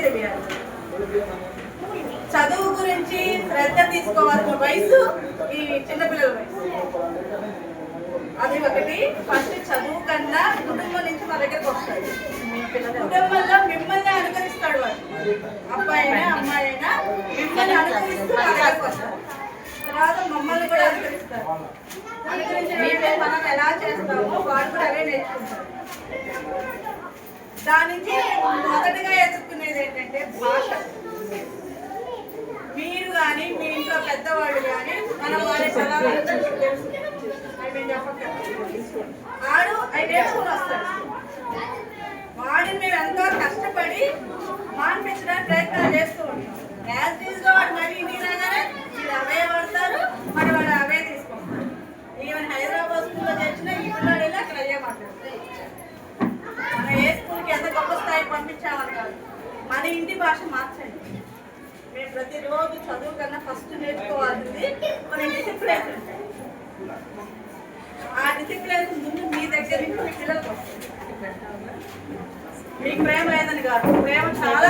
తెలియాలి. చదువు గురించి శ్రద్ధ తీసుకోవాల్సిన వయసు ఈ చిన్నపిల్లల వయసు. అది ఒకటి. ఫస్ట్ చదువు కన్నా కుటుంబం నుంచి మా దగ్గరకు వస్తాడు. కుటుంబంలో మిమ్మల్ని అనుకరిస్తాడు వాడు, అబ్బాయి అయినా అమ్మాయి అయినా మిమ్మల్ని అనుకరిస్తూ మా దగ్గరకు వస్తాడు. తర్వాత మమ్మల్ని కూడా అనుకరిస్తారు. అనుకరించి మేమే మనం ఎలా చేస్తామో వాడు కూడా అవే నేర్చుకుంటారు. దాని నుంచి మొదటిగా ఎదుర్కొనేది ఏంటంటే భాష. మీరు కానీ మీ ఇంట్లో పెద్దవాళ్ళు కానీ మనం వాడే పదాలు తెలుసు, అవి మేము చెప్పక్కర్లేదు. వాడు అవి నేర్చుకుని వస్తాడు. వాడిని మేము ఎంతో కష్టపడి మాన్పించడానికి ప్రయత్నాలు చేస్తూ ఉంటాం. యాజ్ యూజ్గా వాడు మళ్ళీ ఇంటికి రాగానే మీరు అవే పడతారు, మరి వాడు అవే తీసుకుంటారు. ఈవెన్ హైదరాబాద్ స్కూల్లో చేసిన ఈ పిల్లలు వెళ్ళి అక్కడ అయ్యే మాట్లాడతారు. మనం ఏ స్కూల్కి ఎంత గొప్ప స్థాయికి పంపించామని కాదు, మన ఇంటి భాష మార్చండి. మేము ప్రతిరోజు చదువు కన్నా ఫస్ట్ నేర్చుకోవాల్సింది మన డిసిప్లిన్ ఉంటాయి. ఆ డిసిప్లిన్ ముందు మీ దగ్గర నుంచి మీ పిల్లలకు వస్తుంది. మీకు ప్రేమ లేదని కాదు, ప్రేమ చాలా